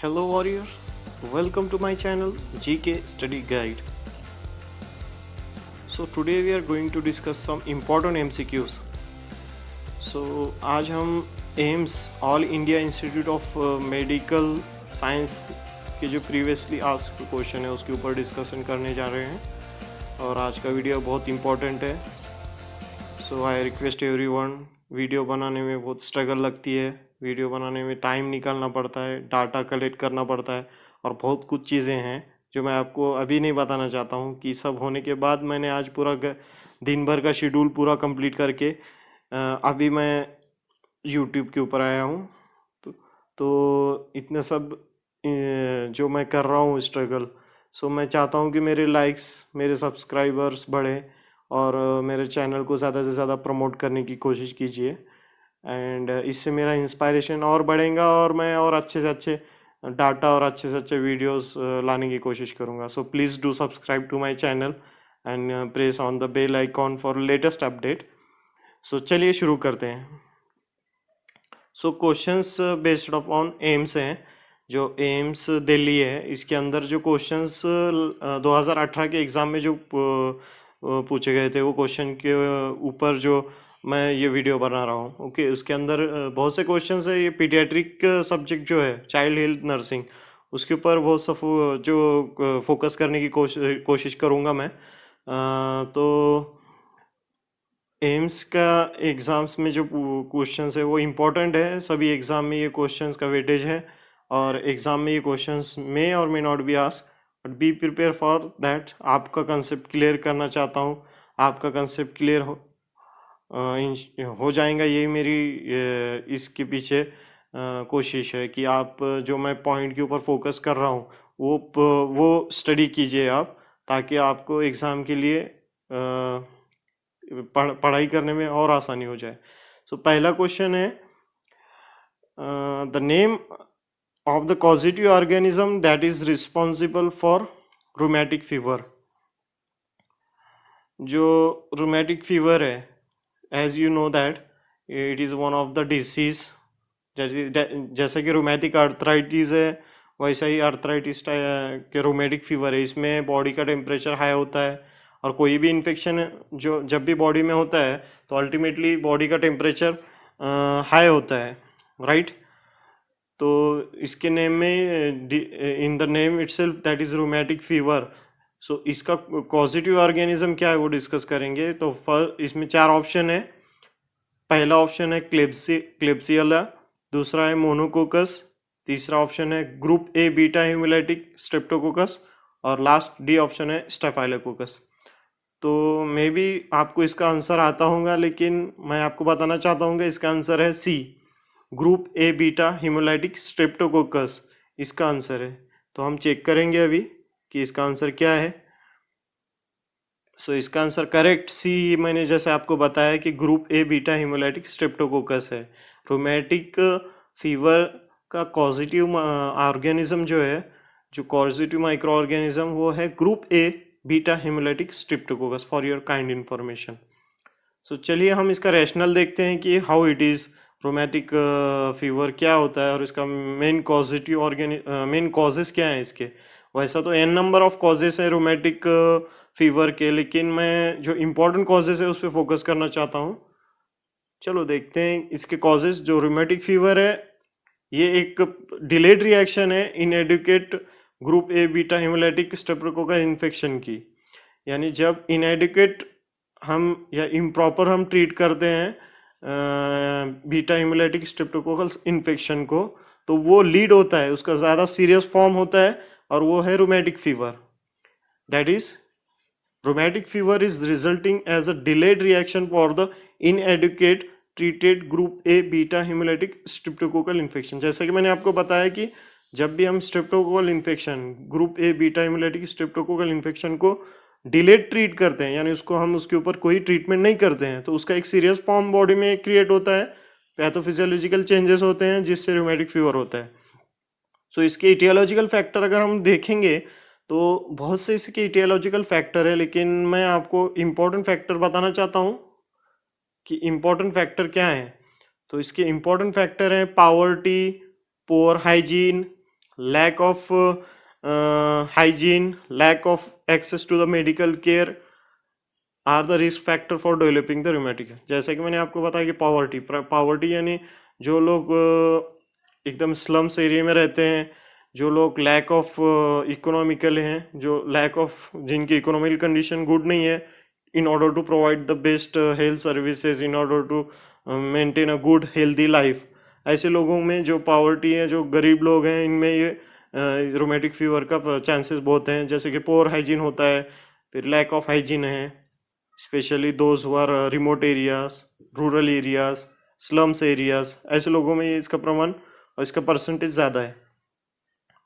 Hello warriors, welcome to my channel GK Study Guide. So today we are going to discuss some important MCQs. So आज हम AIIMS all India institute of medical science के जो previously asked question है उसके ऊपर discussion करने जा रहे हैं और आज का वीडियो बहुत इम्पोर्टेंट है. सो आई रिक्वेस्ट एवरीवन, वीडियो बनाने में बहुत स्ट्रगल लगती है, वीडियो बनाने में टाइम निकालना पड़ता है, डाटा कलेक्ट करना पड़ता है और बहुत कुछ चीज़ें हैं जो मैं आपको अभी नहीं बताना चाहता हूँ कि सब होने के बाद मैंने आज पूरा दिन भर का शेड्यूल पूरा कंप्लीट करके अभी मैं यूट्यूब के ऊपर आया हूँ. तो इतने सब जो मैं कर रहा हूँ स्ट्रगल, सो मैं चाहता हूँ कि मेरे लाइक्स, मेरे सब्सक्राइबर्स बढ़े और मेरे चैनल को ज़्यादा से ज़्यादा प्रमोट करने की कोशिश कीजिए. एंड इससे मेरा इंस्पायरेशन और बढ़ेगा और मैं और अच्छे से अच्छे डाटा और अच्छे से अच्छे वीडियोस लाने की कोशिश करूँगा. So please do subscribe to my channel and press on the bell icon for latest update. So चलिए शुरू करते हैं. So questions based upon AIIMS हैं. जो एम्स दिल्ली है इसके अंदर जो क्वेश्चंस 2018 के एग्ज़ाम में जो पूछे गए थे वो क्वेश्चन के ऊपर जो मैं ये वीडियो बना रहा हूँ. ओके, उसके अंदर बहुत से क्वेश्चंस है. ये पीडियाट्रिक सब्जेक्ट जो है चाइल्ड हेल्थ नर्सिंग, उसके ऊपर बहुत सा जो फोकस करने की कोशिश करूँगा मैं. तो एम्स का एग्ज़ाम्स में जो क्वेश्चंस है वो इम्पोर्टेंट है. सभी एग्ज़ाम में ये क्वेश्चंस का वेटेज है और एग्ज़ाम में ये क्वेश्चंस में और may not be ask, but B prepare for that. आपका कंसेप्ट क्लियर करना चाहता हूँ, आपका कंसेप्ट क्लियर हो जाएगा, यही मेरी इसके पीछे कोशिश है कि आप जो मैं पॉइंट के ऊपर फोकस कर रहा हूँ वो स्टडी कीजिए आप, ताकि आपको एग्ज़ाम के लिए पढ़ाई करने में और आसानी हो जाए. सो पहला क्वेश्चन है, the name of the causative organism that is responsible for rheumatic fever. जो रूमेटिक फीवर है, as you know that it is one of the disease. जैसे कि रूमेटिक आर्थराइटिस है वैसा ही आर्थराइटिस के रूमेटिक फीवर है. इसमें बॉडी का टेम्परेचर हाई होता है और कोई भी इन्फेक्शन जो जब भी बॉडी में होता है तो अल्टीमेटली बॉडी का टेम्परेचर हाई होता है, राइट. तो इसके नेम में in the name itself that is rheumatic fever. So इसका पॉजिटिव ऑर्गेनिज्म क्या है वो डिस्कस करेंगे. तो इसमें 4 ऑप्शन है. पहला ऑप्शन है क्लेब्सियला, दूसरा है मोनोकोकस, तीसरा ऑप्शन है group A beta haemolytic Streptococcus और लास्ट डी ऑप्शन है स्टेफाइलोकोकस. तो मे बी आपको इसका आंसर आता होगा, लेकिन मैं आपको बताना चाहता हूँ कि इसका आंसर है C, group A beta haemolytic streptococcus इसका आंसर है. तो हम चेक करेंगे अभी कि इसका आंसर क्या है. सो इसका आंसर करेक्ट सी, मैंने जैसे आपको बताया कि group A beta haemolytic streptococcus है. रोमेटिक फीवर का कॉजिटिव ऑर्गेनिज्म जो है, जो कॉजिटिव माइक्रो ऑर्गेनिज्म वो है group A beta haemolytic streptococcus, for your kind information. So चलिए हम इसका रैशनल देखते हैं कि how it is rheumatic fever क्या होता है और इसका मेन कॉजिटिव मेन कॉजेस क्या हैं इसके. वैसा तो एन नंबर ऑफ कॉजेस है रोमेटिक फीवर के, लेकिन मैं जो इम्पोर्टेंट कॉजेस है उस पर फोकस करना चाहता हूँ. चलो देखते हैं इसके कॉजेस. जो रोमेटिक फीवर है ये एक डिलेड रिएक्शन है inadequate group A beta haemolytic Streptococcus infection की. यानी जब इनएडुकेट हम या इम्प्रॉपर हम ट्रीट करते हैं बीटा हेमोलाइटिक स्ट्रेप्टोकोकस इन्फेक्शन को, तो वो लीड होता है, उसका ज़्यादा सीरियस फॉर्म होता है और वो है rheumatic fever. That is rheumatic fever is resulting as a delayed reaction for the inadequate treated group A beta haemolytic streptococcal infection. जैसा कि मैंने आपको बताया कि जब भी हम streptococcal infection, group A beta haemolytic streptococcal infection को डिलेड ट्रीट करते हैं, यानी उसको हम उसके ऊपर कोई ट्रीटमेंट नहीं करते हैं, तो उसका एक सीरियस फॉर्म बॉडी में क्रिएट होता है, पैथोफिजियोलॉजिकल चेंजेस होते हैं जिससे रोमेटिक फीवर होता है. सो इसके इटियोलॉजिकल फैक्टर अगर हम देखेंगे तो बहुत से इसके इटियोलॉजिकल फैक्टर है, लेकिन मैं आपको इम्पोर्टेंट फैक्टर बताना चाहता हूँ कि इम्पोर्टेंट फैक्टर क्या है. तो इसके इम्पोर्टेंट फैक्टर हैं poverty, poor hygiene, lack of hygiene, lack of access to the medical care are the risk factor for developing the rheumatic. जैसे कि मैंने आपको बताया कि पॉवर्टी यानी जो लोग एकदम स्लम्स एरिया में रहते हैं, जो लोग लैक ऑफ इकोनॉमिकल हैं, जो लैक ऑफ जिनकी इकोनॉमिकल कंडीशन गुड नहीं है, in order to provide the best health services, in order to maintain a good healthy life, ऐसे लोगों में जो पॉवर्टी है, जो गरीब लोग हैं, इनमें ये रूमेटिक फीवर का चांसेस बहुत हैं। जैसे कि पोअर हाइजीन होता है, फिर लैक ऑफ हाइजीन है, specially those who are remote areas, rural areas, slums areas, ऐसे लोगों में इसका प्रमाण और इसका परसेंटेज ज़्यादा है।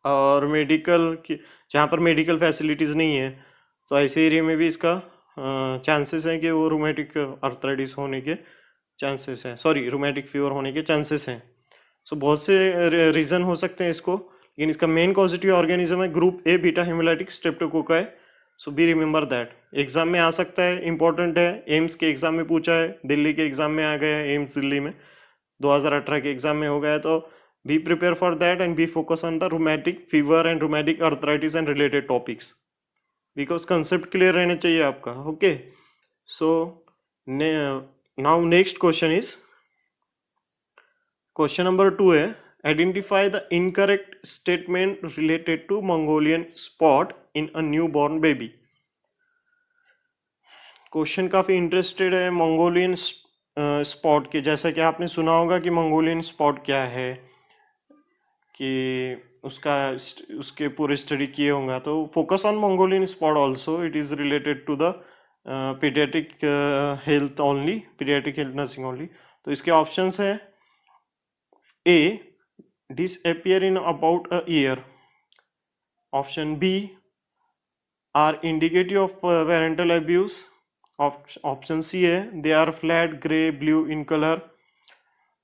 और मेडिकल की जहाँ पर मेडिकल फैसिलिटीज़ नहीं है, तो ऐसे एरिया में भी इसका चांसेस हैं कि वो रूमेटिक अर्थराइटिस होने के चांसेस हैं, सॉरी रूमेटिक फीवर होने के चांसेस हैं। सो बहुत से रीज़न हो सकते हैं इसको, लेकिन इसका मेन कॉजिटिव ऑर्गेनिज्म है group A beta hemolytic streptococci. So be remember that. Exam में आ सकता है, इंपॉर्टेंट है, एम्स के एग्जाम में पूछा है, दिल्ली के एग्जाम में आ गया है, एम्स दिल्ली में 2018 के एग्जाम में हो गया है। तो be prepare for that and be focus on the rheumatic fever and rheumatic arthritis and related topics, because concept clear रहना चाहिए आपका। Okay, so now next question is, question number 2 है, identify the incorrect statement related to Mongolian spot in a new born baby. Question काफ़ी interested है Mongolian spot के। जैसा कि आपने सुना होगा कि मंगोलियन स्पॉट क्या है, कि उसके पूरे स्टडी किए होंगे। तो focus on Mongolian spot also, it is related to the paediatric health only, paediatric health nursing only. तो इसके ऑप्शंस हैं, ए disappear in about a year, option B are indicative of parental abuse, option C है they are flat gray blue in color,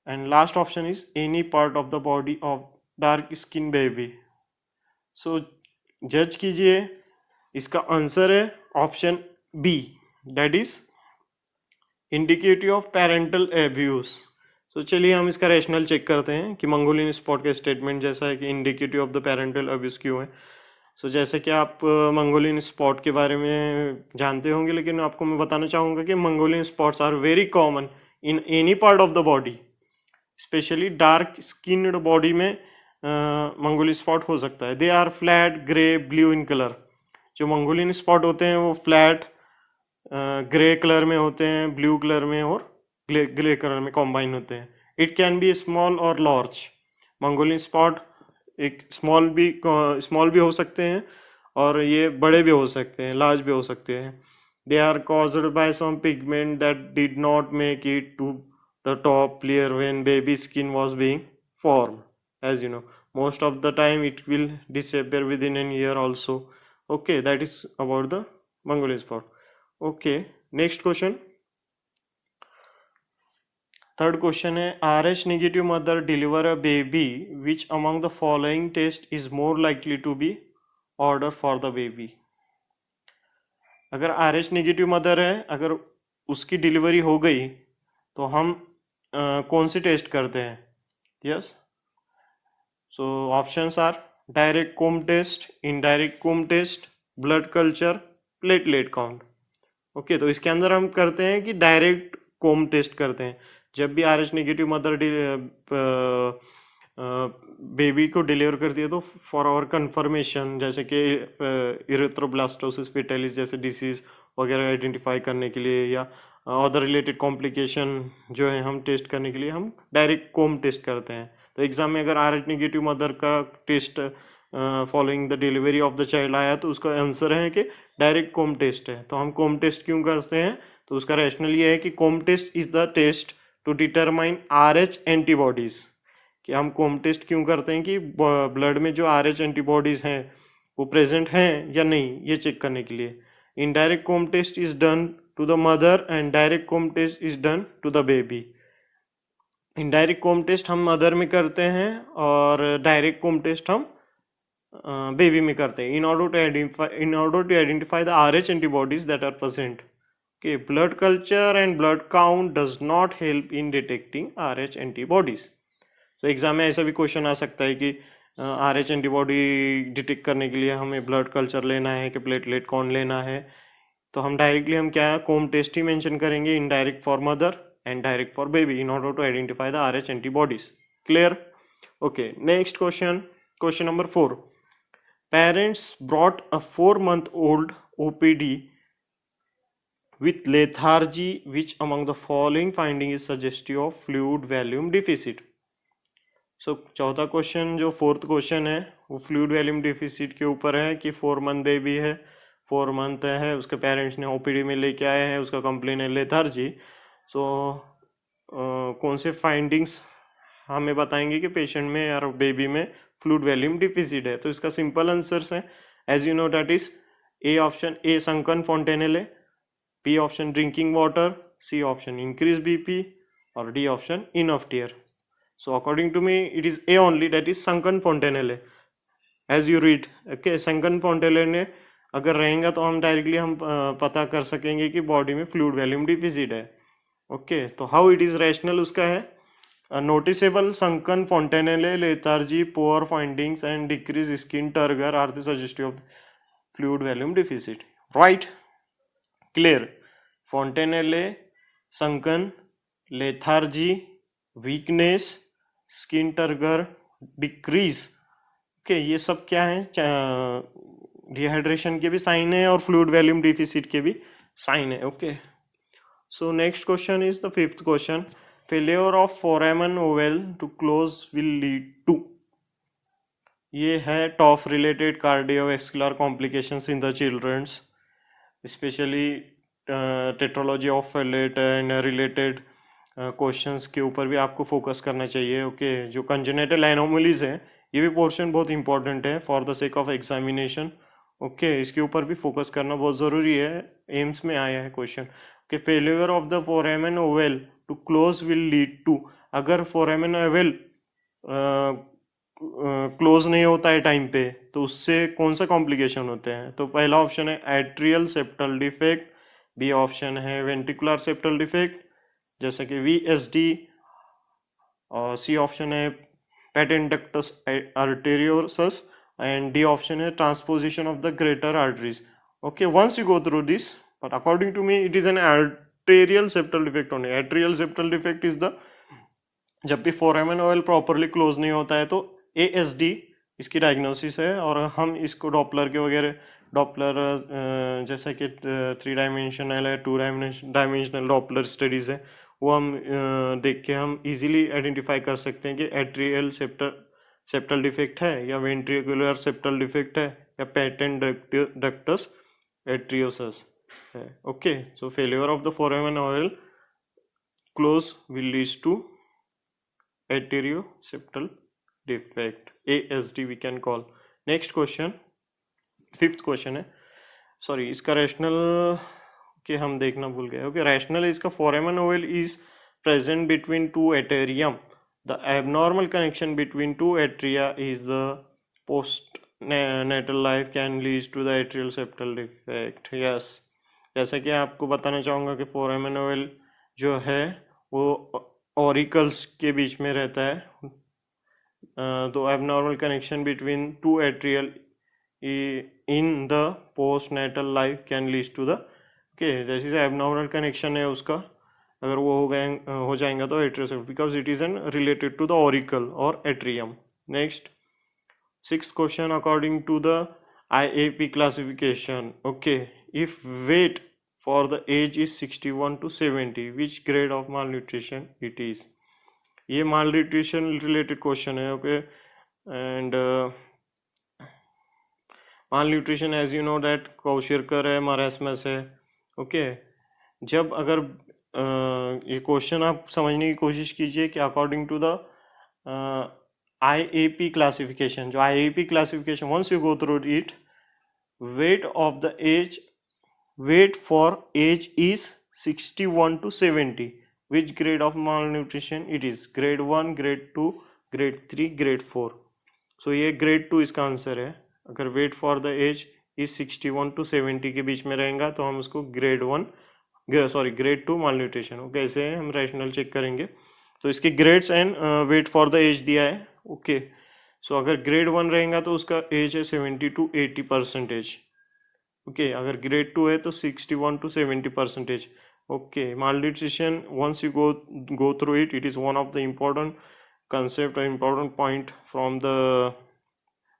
and last option is any part of the body of dark skin baby। so जज कीजिए, इसका answer है option B, that is indicative of parental abuse. तो चलिए हम इसका rational check करते हैं कि मंगोलियन स्पॉट का स्टेटमेंट जैसा है कि indicative of the parental abuse क्यों है। सो जैसे कि आप मंगोलियन स्पॉट के बारे में जानते होंगे, लेकिन आपको मैं बताना चाहूँगा कि Mongolian spots are very common in any part of the body, specially dark skinned body में मंगोलियन स्पॉट हो सकता है। They are flat grey blue in colour. जो मंगोलियन स्पॉट होते हैं वो फ्लैट ग्रे कलर में होते हैं, ब्लू कलर में और ग्रे कलर में कॉम्बाइन होते हैं। इट कैन बी स्मॉल और लार्ज। मंगोलियन स्पॉट एक स्मॉल भी हो सकते हैं और ये बड़े भी हो सकते हैं, लार्ज भी हो सकते हैं। They are caused by some pigment that did not make it to the top layer when baby skin was being formed, as you know. Most of the time it will disappear within a year also. Okay, that is about the Mongolian spot. Okay, next question. Third question है, RH negative mother deliver a baby which among the following test is more likely to be ordered for the baby। अगर RH negative mother है, अगर उसकी delivery हो गई तो हम कौन सी टेस्ट करते हैं? Yes, so options are direct Coombs test, indirect Coombs test, blood culture, platelet count. Okay, तो इसके अंदर हम करते हैं कि डायरेक्ट कोम टेस्ट करते हैं। जब भी RH नेगेटिव मदर बेबी को डिलीवर करती है तो फॉर आवर कंफर्मेशन, जैसे कि इरेथ्रोब्लास्टोसिस फेटालिस जैसे डिसीज वगैरह आइडेंटिफाई करने के लिए या अदर रिलेटेड कॉम्प्लिकेशन जो है हम टेस्ट करने के लिए हम डायरेक्ट कोम टेस्ट करते हैं। तो एग्जाम में अगर RH नेगेटिव मदर का test following the delivery of the child आया तो उसका आंसर है कि डायरेक्ट कोम टेस्ट है। तो हम कोम टेस्ट क्यों करते हैं? तो उसका रैशनल ये है कि Coombs test is the test to determine RH antibodies. कि हम कोम टेस्ट क्यों करते हैं कि ब्लड में जो RH एंटीबॉडीज हैं वो प्रेजेंट हैं या नहीं, ये चेक करने के लिए। Indirect Coombs test is done to the mother and direct Coombs test is done to the baby. Indirect Coombs test हम मदर में करते हैं और डायरेक्ट कोम टेस्ट हम बेबी में करते हैं, in order to identify the RH antibodies that are present. Okay, blood culture and blood count does not help in detecting RH antibodies. So exam में ऐसा भी क्वेश्चन आ सकता है कि RH एंटीबॉडी डिटेक्ट करने के लिए हमें ब्लड कल्चर लेना है कि प्लेटलेट कौन लेना है, तो हम डायरेक्टली हम क्या कोम टेस्ट ही मेंशन करेंगे, indirect for mother and direct for baby in order to identify the RH antibodies. Clear? Okay, next question. Question number 4. Parents brought a 4-month-old OPD with lethargy. Which among the following finding is suggestive of fluid volume deficit? So चौथा question जो fourth question है वो fluid volume deficit के ऊपर है कि 4 month baby है, 4 month है, उसके पेरेंट्स ने OPD में लेके आए हैं, उसका कंप्लेन है लेथार्जी. सो कौन से फाइंडिंग्स हमें बताएंगे कि पेशेंट में या बेबी में फ्लूइड वॉल्यूम डिफिसिट है? तो इसका सिंपल आंसर्स है as you know that is a option A sunken fontanelle, B option drinking water, C option increase BP और D option enough tear. So according to me it is A only, that is sunken fontanelle as you read. Okay, sunken fontanelle अगर रहेगा तो हम directly हम पता कर सकेंगे कि बॉडी में फ्लूइड वॉल्यूम डिफिसिट है. ओके, तो हाउ इट इज रैशनल उसका है noticeable sunken fontanelle, lethargy, poor findings and decreased skin turgor are the suggestive of fluid volume deficit. Right? Clear? Fontanelle, sunken, lethargy, weakness, skin turgor, decrease. Okay, ये सब क्या है? Dehydration के भी sign है और फ्लूइड वॉल्यूम डिफिसिट के भी साइन है. Okay, so next question is the fifth question. Failure of foramen oval to close will lead to. ये है TOF related cardiovascular complications in the childrens, specially tetralogy of Fallot and related questions के ऊपर भी आपको focus करना चाहिए. Okay, जो congenital anomalies है ये भी पोर्शन बहुत इंपॉर्टेंट है for the sake of examination. Okay, इसके ऊपर भी फोकस करना बहुत ज़रूरी है, एम्स में आया है question. Okay, failure of the foramen ovale to close will lead to. अगर फोरामेन ओवल क्लोज नहीं होता है टाइम पे तो उससे कौन सा कॉम्प्लिकेशन होते हैं? तो पहला ऑप्शन है atrial septal defect, B option है वेंट्रिकुलर सेप्टल डिफेक्ट जैसे कि VSD, और सी ऑप्शन है patent ductus arteriosus and D option है transposition of the greater arteries. Okay, once you go through this, but according to me it is an arterial septal defect only. Atrial septal defect is the जब भी foramen Oval properly close नहीं होता है तो ASD इसकी diagnosis है. और हम इसको डॉपलर के वगैरह डॉपलर जैसा कि 3 डायमेंशनल है, 2 डायमेंशनल डॉपलर स्टडीज है, वो हम देख के हम इजीली आइडेंटिफाई कर सकते हैं कि एट्रियल सेप्टल डिफेक्ट है या वेंट्रिकुलर सेप्टल डिफेक्ट है या पेटेंट डक्टस एट्रियोसस है. Okay, so failure of the foramen ovale close will lead to atrioseptal defect, ASD we can call. Next question, fifth question है, सॉरी इसका rational के हम देखना भूल गए. ओके, रैशनल इसका foramen ovale is present between 2 atrium. The abnormal connection between 2 atria is the post natal life can lead to the atrial septal defect. Yes, जैसा कि आपको बताना चाहूँगा कि फोरामेन ओवल जो है वो ऑरिकल्स के बीच में रहता है. तो abnormal connection between 2 atrial in the post natal life can lead to the. Okay, जैसे एबनॉर्मल कनेक्शन है उसका अगर वो हो जाएगा तो atrioseptal, because it is an related to the auricle और atrium. Next, sixth question, according to the IAP classification. Okay, if weight for the age is 61 to 70, which grade of malnutrition it is? ये malnutrition related question है. Okay, and malnutrition as you know that Kwashiorkor है, Marasmus है. Okay, जब अगर ये question आप समझने की कोशिश कीजिए कि according to the IAP classification, जो IAP classification, once you go through it, weight of the age, weight for age is 61 to 70. Which grade of malnutrition it is? Grade 1, grade 2, grade 3, grade 4. So ये grade 2 इसका answer है. अगर weight for the age is 61 to 70 के बीच में रहेगा तो हम उसको grade 2 malnutrition. ओके, ऐसे हम रैशनल चेक करेंगे. तो इसके grades and weight for the age दिया है. ओके, सो अगर ग्रेड 1 रहेगा तो उसका एज है 70 to 80%। ओके, अगर ग्रेड 2 है तो 61 to 70%। Okay, malnutrition, once you go through it, it is one of the important concept or important point from the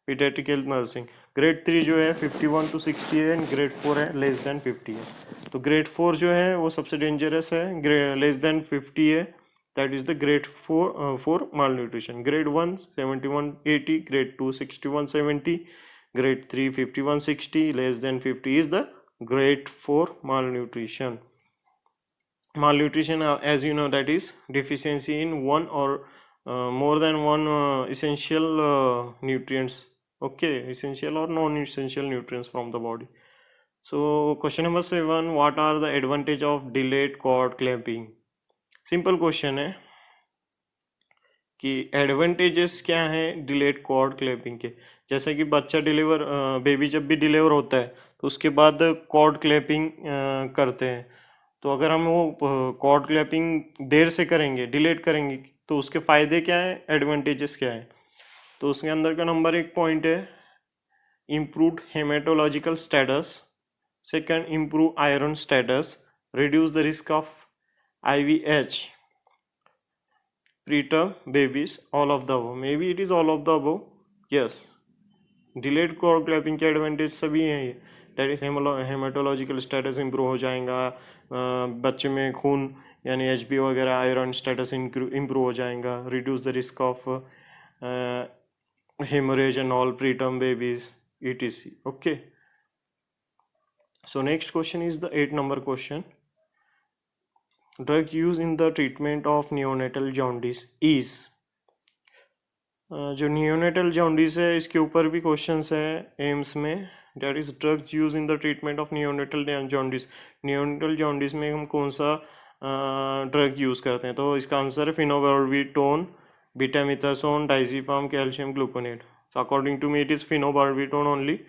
pediatric health nursing। Grade 3 जो है 51 to 60 है, एंड ग्रेड 4 है less than 50 है। तो grade 4 जो है वो सबसे डेंजरस है, लेस देन 50 है, that is the grade 4 for mall nutrition. Grade 1 71-80, grade 2 61-70, grade 3 51-60, less than 50 is the grade 4 malnutrition। Malnutrition, as you know, that is deficiency in one or more than one essential nutrients। Okay, essential or non-essential nutrients from the body। So question number 7, what are the advantage of delayed cord clamping? Simple question है कि advantages क्या हैं delayed cord clamping के। जैसे कि बच्चा baby जब भी डिलीवर होता है तो उसके बाद कॉर्ड क्लैंपिंग करते हैं। तो अगर हम वो कॉर्ड क्लैंपिंग देर से करेंगे, डिलेड करेंगे, तो उसके फ़ायदे क्या हैं, एडवांटेजेस क्या हैं। तो उसके अंदर का नंबर 1 पॉइंट है improved haematological status. Second, improve iron status, reduce the risk of IVH, preterm babies, all of the above। maybe it is all of the above, yes। Delayed cord clamping के advantage सभी हैं ये। That is haematological status improve हो जाएगा, बच्चे में खून यानी HB वगैरह आयरन स्टेटस इंप्रूव हो जाएगा, reduce the risk of haemorrhage and all preterm babies etc। Okay, so next question is the 8 number question. Drug use in the treatment of neonatal jaundice is. जो neonatal jaundice है इसके ऊपर भी questions है AIIMS में। That is drugs use in the treatment of neonatal jaundice. Neonatal jaundice में हम कौन सा ड्रग यूज़ करते हैं, तो इसका आंसर है phenobarbitone, betamethasone, diazepam, calcium gluconate. So according to me it is phenobarbitone only.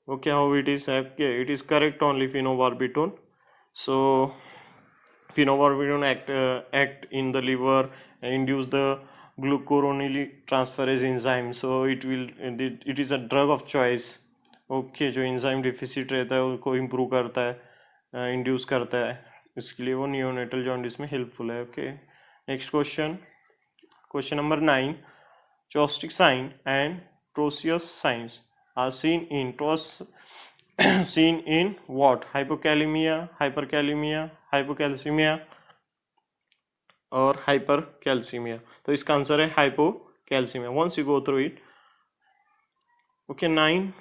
Okay, how it is, it is correct only phenobarbitone. So phenobarbital act in the liver, induce the glucuronidase enzyme, so it is a drug of choice। Okay, जो enzyme deficit रहता है उसको improve करता है, induce करता है, इसके लिए वो नियोनेटल जॉन्डिस में हेल्पफुल है। Okay, next question number 9, Chvostek sign and Trousseau signs are seen in what? Hypokalemia, hyperkalemia, hypocalcemia और hypercalcemia। तो इसका आंसर है hypocalcemia। once you go through it, okay, 9,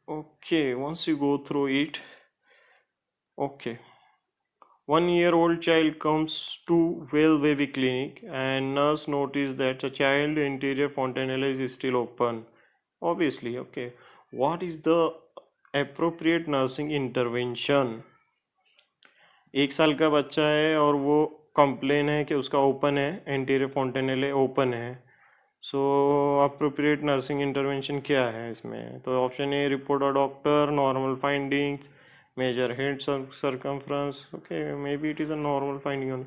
okay, once you go through it, okay, 1-year-old child comes to well baby clinic and nurse notice that the child anterior fontanelle is still open, obviously। okay, what is the appropriate nursing intervention? 1 साल का बच्चा है और वो complain है कि उसका open है, एंटीरियर फोंटेनेले ओपन है। सो अप्रोप्रिएट नर्सिंग इंटरवेंशन क्या है इसमें? तो option A, report a doctor, normal findings, measure head circumference। okay, maybe it is a normal finding only,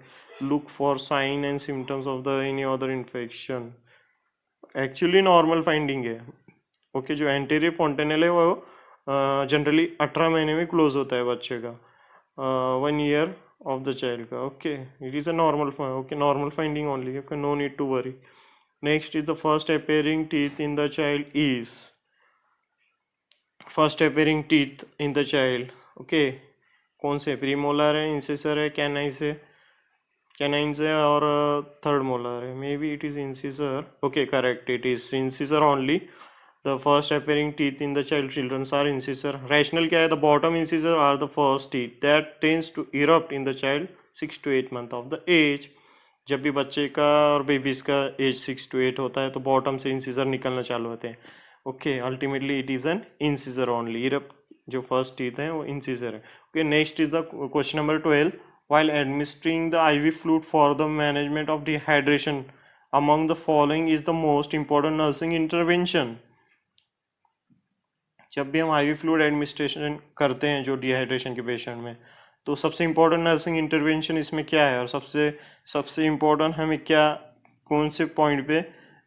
look for sign and symptoms of the any other infection। Actually normal finding है। Okay, जो anterior फोंटेनेल है वो generally 18 महीने में close होता है बच्चे का, 1 ईयर ऑफ द चाइल्ड का। Okay, it is a normal, okay, normal finding only. Okay, no need to worry. Next is the first appearing teeth in the child is, first appearing teeth in the child, okay, कौन से? Premolar है, इंसिसर है, canine से और third molar है। May be it is incisor. Okay, correct, it is incisor only. The first appearing teeth in the childrens are incisor. Rational क्या है? The bottom incisor are the first teeth that tends to erupt in the child 6 to 8 month of the age. जब भी बच्चे का और babies का as 6 to 8 होता है तो बॉटम से इंसिसर निकलना चालू होते हैं। Okay, ultimately it is an incisor only. Erupt जो फर्स्ट टीथ है वो इंसिसर है। Okay, next is the question number 12, while administering the IV fluid for the management of dehydration, among the following is the most important nursing intervention। जब भी हम IV fluid administration करते हैं जो dehydration के पेशेंट में, तो सबसे इम्पोर्टेंट नर्सिंग इंटरवेंशन इसमें क्या है और सबसे इम्पोर्टेंट हमें क्या, कौन से पॉइंट पे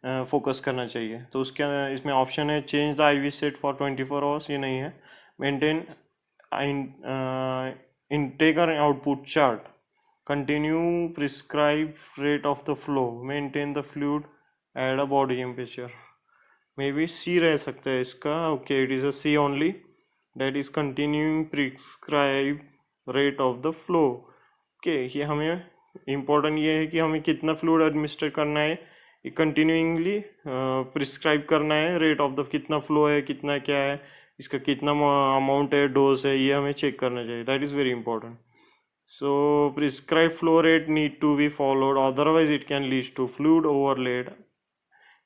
फोकस करना चाहिए। तो उसके इसमें ऑप्शन है change the IV set for 24 hours, ये नहीं है। Maintain intake and output chart, continue prescribed rate of the flow, maintain the fluid at a body temperature। May be C रह सकता है इसका। Okay, it is a C only, that is continuing prescribe rate of the flow. Okay, ये हमें important ये है कि हमें कितना फ्लूइड एडमिनिस्टर करना है, कंटिन्यूइंगली प्रिस्क्राइब करना है। रेट ऑफ द कितना फ्लो है, कितना क्या है, इसका कितना अमाउंट है, डोज है, ये हमें चेक करना चाहिए। That is very important. So prescribe flow rate need to be followed, otherwise it can lead to fluid overload.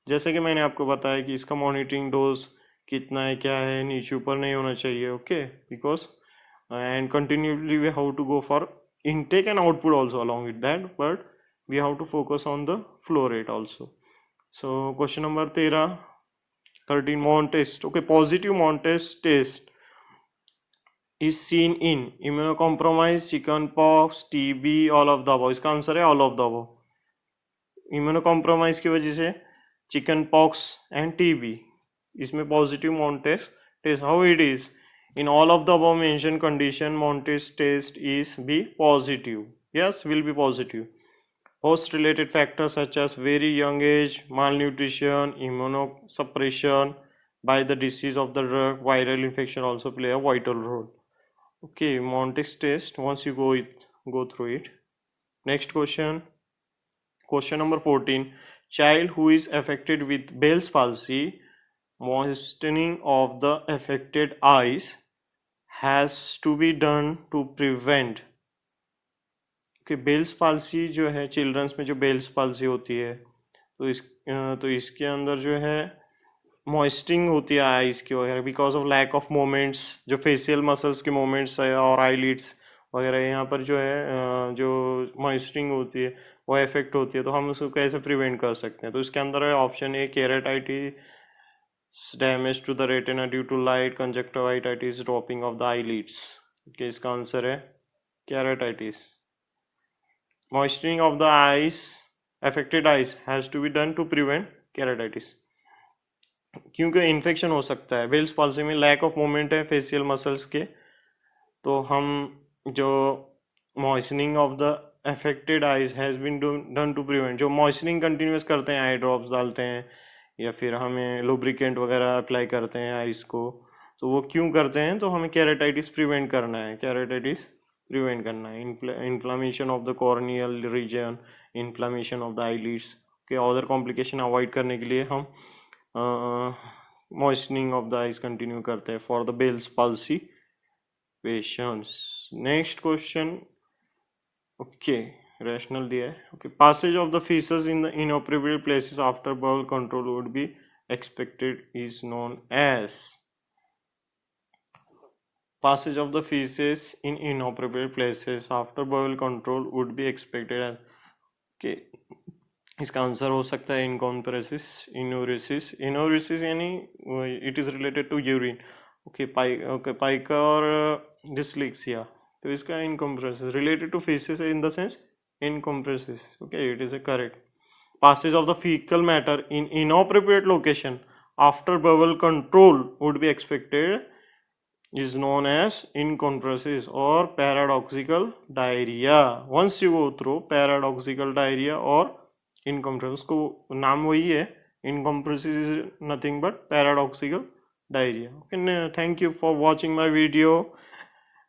जैसे कि मैंने आपको बताया कि इसका मॉनिटरिंग डोज कितना है, क्या है, नीचे ऊपर नहीं होना चाहिए। Okay, because and continuously we have to go for intake and output also along with that, but we have to focus on the flow rate also. So question number 13 Monte test. Okay, positive Monte test is seen in immunocompromised, chickenpox, TB, all of the above। इसका answer है all of the above। इम्यूनोकॉम्प्रोमाइज की वजह से chicken pox and TB, इसमें positive Monte test। How it is in all of the above mentioned condition, Monte's test is be positive, yes, will be positive। Host related factors such as very young age, malnutrition, immunosuppression by the disease of the drug, viral infection also play a vital role। Okay, Monte's test, once you go through it। Next question number 14, child who is affected with Bell's palsy, moistening of the affected eyes has to be done to prevent। कि Bell's palsy जो है, children's में जो Bell's palsy होती है, तो इसके अंदर जो है मॉइस्टरिंग होती है आईज की वगैरह, because of lack of movements, जो फेशियल मसल्स के मोमेंट्स है और आईलिड्स वगैरह, यहाँ पर जो है जो मॉइस्टरिंग होती है वो इफेक्ट होती है। तो हम उसको कैसे प्रिवेंट कर सकते हैं? तो इसके अंदर है option A keratitis, damage to the retina due to light, conjunctivitis, dropping of the eyelids। okay, इसका आंसर है keratitis। Moistening of the eyes, affected eyes has to be done to prevent keratitis, क्योंकि infection हो सकता है। Bell's palsy में lack of movement है facial muscles के, तो हम जो moistening of the affected eyes has been done to prevent, जो मॉइस्टनिंग कंटिन्यूस करते हैं, आई ड्रॉप्स डालते हैं या फिर हमें लुब्रिकेंट वगैरह अप्लाई करते हैं आइस को, तो वो क्यों करते हैं? तो हमें केराटाइटिस प्रिवेंट करना है, केराटाइटिस प्रिवेंट करना है। Inflammation of the corneal region, inflammation of the eyelids के अदर कॉम्प्लिकेशन अवॉइड करने के लिए हम moistening of the eyes continue करते हैं for the Bell's palsy patients. Next question, okay, rational दिया है। okay, passage of the feces in the inappropriate places after bowel control would be expected is known as, passage of the feces in inappropriate places after bowel control would be expected as, okay, इसका answer हो सकता है encopresis, enuresis. Enuresis यानी it is related to urine. Okay, pica और dyslexia, तो इसका encopresis related to feces in the sense incompresses। okay, it is a correct। passage of the fecal matter in inappropriate location after bowel control would be expected is known as incompresses or paradoxical diarrhea। once you go through paradoxical diarrhea or incompresses, उसको नाम वही है, incompresses is nothing but paradoxical diarrhea। okay, thank you for watching my video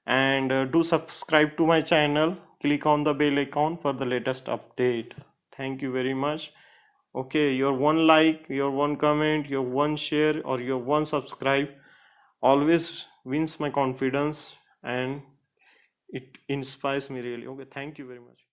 and do subscribe to my channel, click on the bell icon for the latest update। thank you very much। okay, your one like, your one comment, your one share or your one subscribe always wins my confidence and it inspires me really। okay, thank you very much।